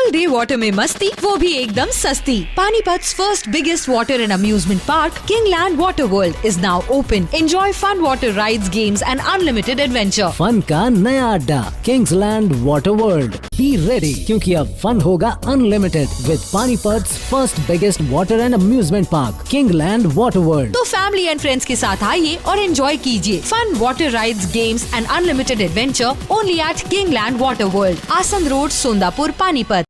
Full day water में मस्ती, वो भी एकदम सस्ती। पानीपत's first biggest water and amusement park, Kingland Water World, is now open. Enjoy fun water rides, games and unlimited adventure. Fun का नया अड्डा Kingsland water world. Be ready क्योंकि अब फन होगा unlimited with Panipat's first biggest water and amusement park, Kingland Water World। तो family and friends के साथ आइए और एंजॉय कीजिए fun water rides, games and unlimited adventure only at Kingland water world, Asand road, Sondapur, Panipat.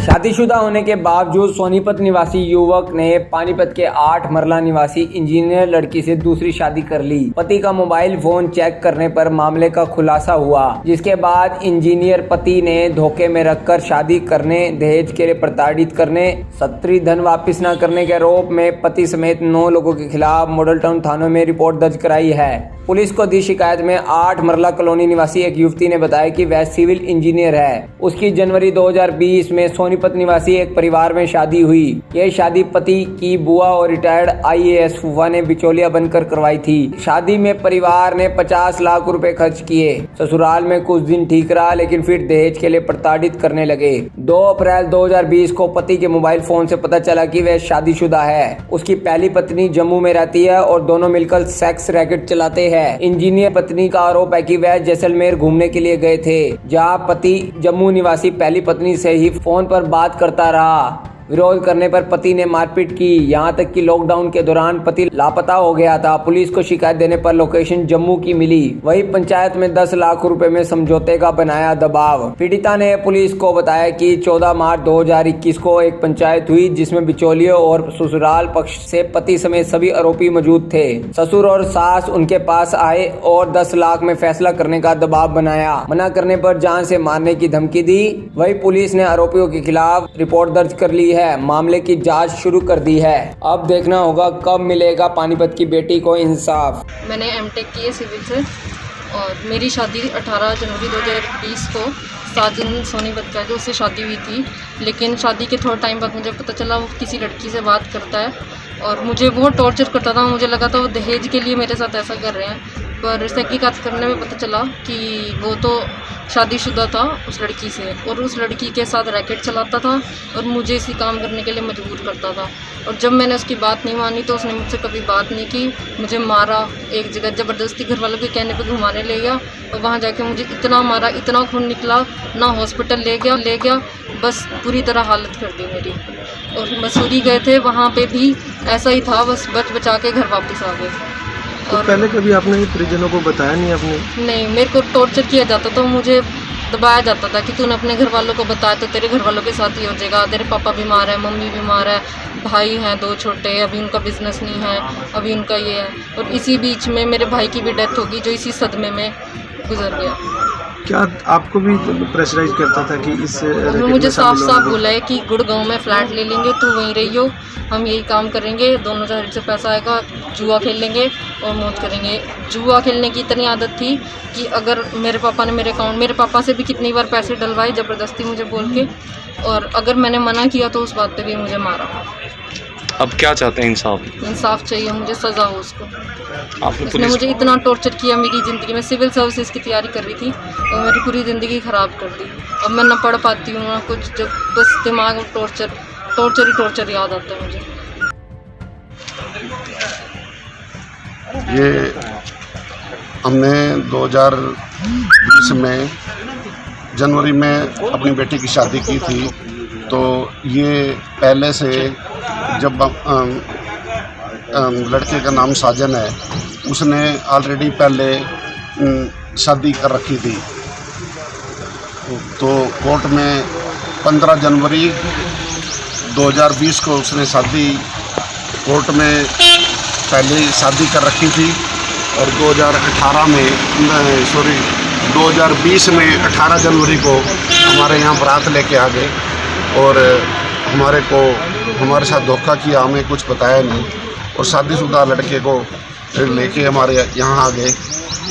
शादीशुदा होने के बावजूद सोनीपत निवासी युवक ने पानीपत के 8 मरला निवासी इंजीनियर लड़की से दूसरी शादी कर ली। पति का मोबाइल फोन चेक करने पर मामले का खुलासा हुआ, जिसके बाद इंजीनियर पति ने धोखे में रखकर शादी करने, दहेज के लिए प्रताड़ित करने, सत्री धन वापस न करने के आरोप में पति समेत 9 लोगों के खिलाफ मॉडल टाउन थानों में रिपोर्ट दर्ज कराई है। पुलिस को दी शिकायत में 8 मरला कॉलोनी निवासी एक युवती ने बताया कि वह सिविल इंजीनियर है। उसकी जनवरी 2020 में सोनीपत निवासी एक परिवार में शादी हुई। यह शादी पति की बुआ और रिटायर्ड IAS फूफा ने बिचौलिया बनकर करवाई थी। शादी में परिवार ने 50 लाख रुपए खर्च किए। ससुराल में कुछ दिन ठीक रहा, लेकिन फिर दहेज के लिए प्रताड़ित करने लगे। 2 अप्रैल 2020 को पति के मोबाइल फोन से पता चला कि वह शादीशुदा है। उसकी पहली पत्नी जम्मू में रहती है और दोनों मिलकर सेक्स रैकेट चलाते हैं। इंजीनियर पत्नी का आरोप है कि वह जैसलमेर घूमने के लिए गए थे, जहां पति जम्मू निवासी पहली पत्नी से ही फोन पर बात करता रहा। विरोध करने पर पति ने मारपीट की, यहां तक कि लॉकडाउन के दौरान पति लापता हो गया था। पुलिस को शिकायत देने पर लोकेशन जम्मू की मिली। वही पंचायत में 10 लाख रुपए में समझौते का बनाया दबाव। पीड़िता ने पुलिस को बताया कि 14 मार्च 2021 को एक पंचायत हुई, जिसमें बिचौलियों और ससुराल पक्ष से पति समेत सभी आरोपी मौजूद थे। ससुर और सास उनके पास आए और 10 लाख में फैसला करने का दबाव बनाया। मना करने पर जान से मारने की धमकी दी। वही पुलिस ने आरोपियों के खिलाफ रिपोर्ट दर्ज कर ली है। मामले की जांच शुरू कर दी है। अब देखना होगा कब मिलेगा पानीपत की बेटी को इंसाफ। मैंने M.Tech की है सिविल से और मेरी शादी 18 जनवरी 2020 को साजन सोनीपत का जो उससे शादी हुई थी। लेकिन शादी के थोड़ा टाइम बाद मुझे पता चला वो किसी लड़की से बात करता है और मुझे बहुत टॉर्चर करता था। मुझे लगा था वो दहेज के लिए मेरे साथ ऐसा कर रहे हैं, पर तहकीकात करने में पता चला कि वो तो शादीशुदा था उस लड़की से और उस लड़की के साथ रैकेट चलाता था और मुझे इसी काम करने के लिए मजबूर करता था। और जब मैंने उसकी बात नहीं मानी तो उसने मुझसे कभी बात नहीं की, मुझे मारा। एक जगह ज़बरदस्ती घर वालों के कहने पे घुमाने ले गया और वहाँ जाके मुझे इतना मारा, इतना खून निकला, ना हॉस्पिटल ले गया, बस पूरी तरह हालत कर दी मेरी। और मसूरी गए थे, वहाँ पे भी ऐसा ही था, बस बचा के घर वापस आ गए। तो पहले कभी आपने परिजनों को बताया नहीं आपने? नहीं, मेरे को टॉर्चर किया जाता था, मुझे दबाया जाता था कि तूने अपने घर वालों को बताया तो तेरे घर वालों के साथ ही हो जाएगा। तेरे पापा बीमार है, मम्मी बीमार है, भाई हैं 2 छोटे, अभी उनका बिजनेस नहीं है, अभी उनका ये है। और इसी बीच में मेरे भाई की भी डेथ होगी जो इसी सदमे में गुजर गया। क्या आपको भी प्रेशराइज करता था कि इस मुझे साफ बोला है कि गुड़गांव में फ्लैट ले लेंगे, तू वहीं रहियो, हम यही काम करेंगे, दोनों साइड से पैसा आएगा, जुआ खेल लेंगे और मौज करेंगे। जुआ खेलने की इतनी आदत थी कि अगर मेरे पापा ने मेरे पापा से भी कितनी बार पैसे डलवाए ज़बरदस्ती मुझे बोल के, और अगर मैंने मना किया तो उस बात पे भी मुझे मारा। अब क्या चाहते हैं? इंसाफ चाहिए मुझे, सज़ा हो उसको। आपने उसने मुझे इतना टॉर्चर किया मेरी ज़िंदगी में। सिविल सर्विसेज की तैयारी कर रही थी और मेरी पूरी ज़िंदगी ख़राब कर दी। अब मैं ना पढ़ पाती हूँ ना कुछ, जब बस दिमाग में टॉर्चर याद आता है मुझे। ये हमने 2020 में जनवरी में अपनी बेटी की शादी की थी। तो ये पहले से जब लड़के का नाम साजन है, उसने ऑलरेडी पहले शादी कर रखी थी। तो कोर्ट में 15 जनवरी 2020 को उसने कोर्ट में पहले शादी कर रखी थी और 2020 में 18 जनवरी को हमारे यहाँ बारात लेके आ गए और हमारे साथ धोखा किया, हमें कुछ बताया नहीं और शादीशुदा लड़के को फिर लेके हमारे यहाँ आ गए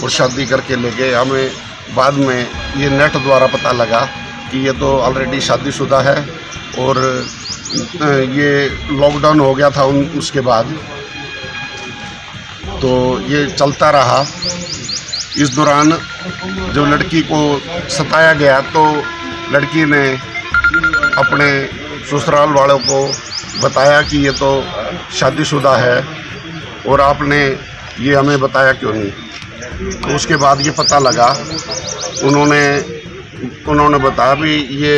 और शादी करके ले गए। हमें बाद में ये नेट द्वारा पता लगा कि ये तो ऑलरेडी शादीशुदा है और ये लॉकडाउन हो गया था उसके बाद, तो ये चलता रहा। इस दौरान जब लड़की को सताया गया तो लड़की ने अपने ससुराल वालों को बताया कि ये तो शादीशुदा है और आपने ये हमें बताया क्यों नहीं। तो उसके बाद ये पता लगा, उन्होंने बताया भी ये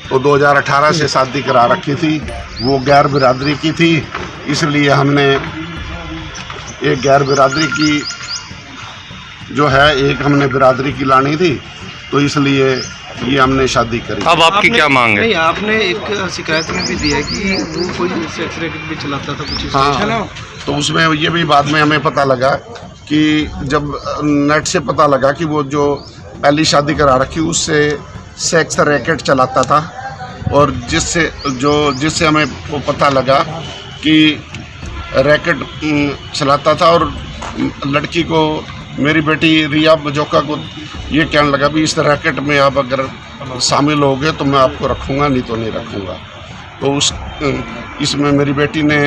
तो 2018 से शादी करा रखी थी, वो गैर बिरादरी की थी, इसलिए हमने एक गैर बिरादरी की जो है एक हमने बिरादरी की लानी थी, तो इसलिए ये हमने शादी करी। अब आपकी क्या मांग है? नहीं, आपने एक शिकायत में भी दिया है कि वो कोई सेक्स रैकेट भी चलाता था कुछ। हाँ, तो उसमें ये भी बाद में हमें पता लगा कि जब नेट से पता लगा कि वो जो पहली शादी करा रखी उससे सेक्स रैकेट चलाता था, और जिससे हमें वो पता लगा कि रैकेट चलाता था, और लड़की को, मेरी बेटी रिया बजोका को ये कहने लगा भी इस रैकेट में आप अगर शामिल हो गए तो मैं आपको रखूँगा, नहीं तो नहीं रखूँगा। तो इसमें मेरी बेटी ने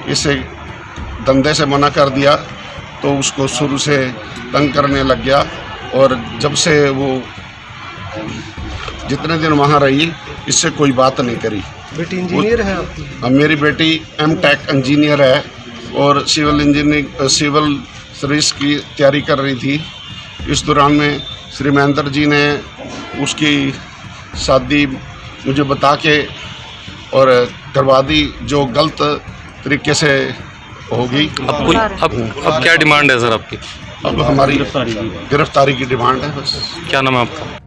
इसे धंधे से मना कर दिया, तो उसको शुरू से तंग करने लग गया, और जब से वो जितने दिन वहाँ रही इससे कोई बात नहीं करी। बेटी इंजीनियर है आपकी? मेरी बेटी M.Tech इंजीनियर है और सिविल सर्विस की तैयारी कर रही थी। इस दौरान में श्री महेंद्र जी ने उसकी शादी मुझे बता के और करवा दी, जो गलत तरीके से होगी। अब क्या डिमांड है सर आपकी? अब हमारी गिरफ्तारी की डिमांड है बस। क्या नाम है आपका?